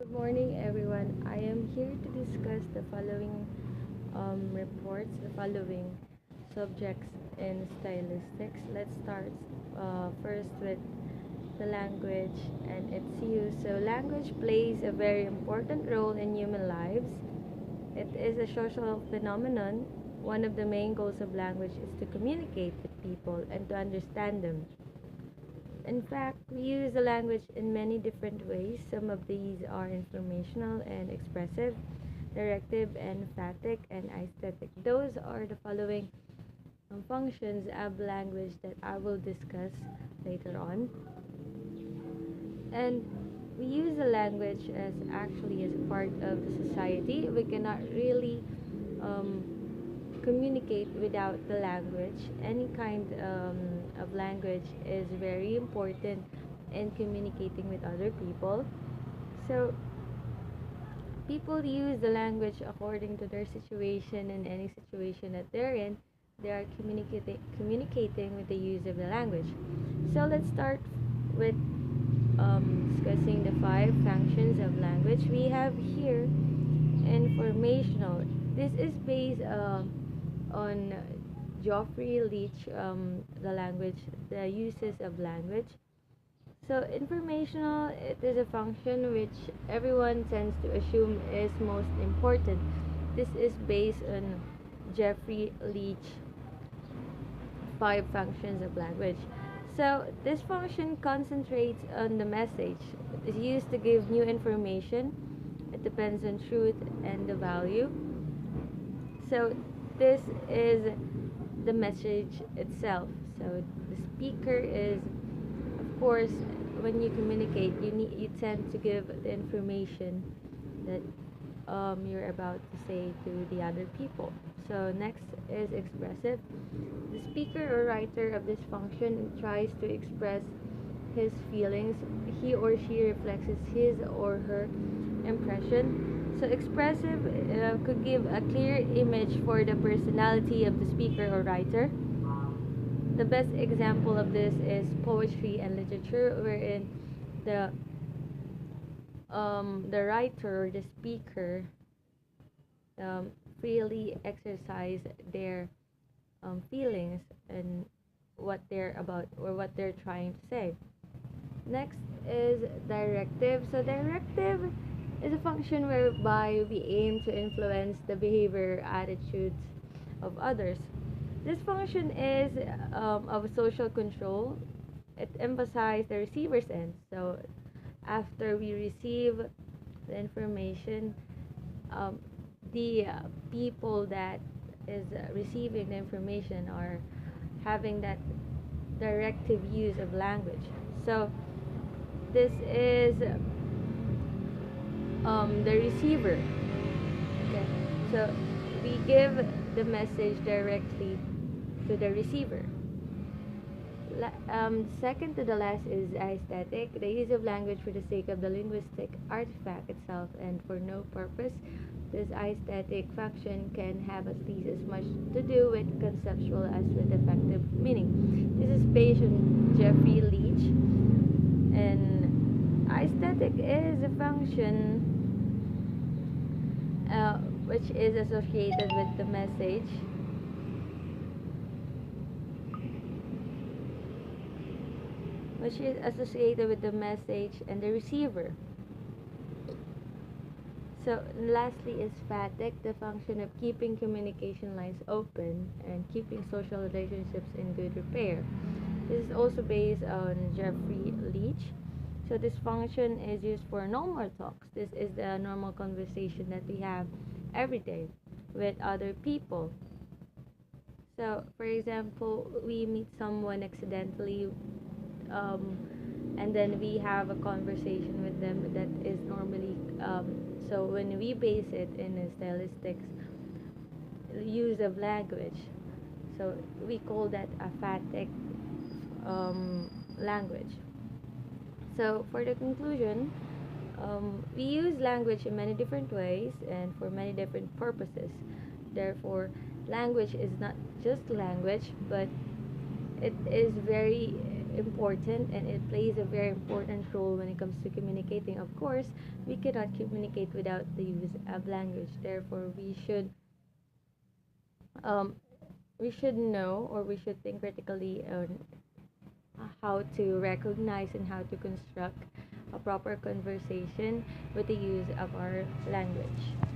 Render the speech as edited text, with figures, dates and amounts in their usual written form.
Good morning, everyone. I am here to discuss the following the following subjects in stylistics. Let's start first with the language and its use. So, language plays a very important role in human lives. It is a social phenomenon. One of the main goals of language is to communicate with people and to understand them. In fact, we use the language in many different ways. Some of these are informational and expressive, directive and emphatic, and aesthetic. Those are the following functions of language that I will discuss later on. And we use the language as a part of the society. We cannot really um, communicate without the language. Any kind of language is very important in communicating with other people. So people use the language according to their situation, and any situation that they're in, they are communicating with the use of the language. So let's start with discussing the five functions of language. We have here informational. This is based on Geoffrey Leach, the language, the uses of language. So, informational, it is a function which everyone tends to assume is most important. This is based on Geoffrey Leach five functions of language. So, this function concentrates on the message. It is used to give new information. It depends on truth and the value. So, this is the message itself. So the speaker is, of course, when you communicate, you tend to give the information that you're about to say to the other people. So next is expressive. The speaker or writer of this function tries to express his feelings. He or she reflects his or her impression. So expressive could give a clear image for the personality of the speaker or writer. The best example of this is poetry and literature, wherein the the writer or the speaker um, freely exercise their feelings and what they're about or what they're trying to say. Next is directive. So directive is a function whereby we aim to influence the behavior, attitudes of others. This function is of social control. It emphasizes the receiver's end. So after we receive the information, um, the people that is receiving the information are having that directive use of language. So this is the receiver. Okay, so we give the message directly to the receiver. Second to the last is aesthetic, the use of language for the sake of the linguistic artifact itself and for no purpose. This aesthetic function can have at least as much to do with conceptual as with effective meaning. This is based on Geoffrey Leach, and aesthetic is a function which is associated with the message, and the receiver. So lastly is phatic, the function of keeping communication lines open and keeping social relationships in good repair. This is also based on Geoffrey Leach. So this function is used for normal talks. This is the normal conversation that we have every day with other people. So, for example, we meet someone accidentally, um, and then we have a conversation with them that is normally. So when we base it in a stylistics use of language, so we call that a phatic language. So for the conclusion, we use language in many different ways and for many different purposes. Therefore, language is not just language, but it is very important and it plays a very important role when it comes to communicating. Of course, we cannot communicate without the use of language. Therefore, um, we should know, or we should think critically on how to recognize and how to construct a proper conversation with the use of our language.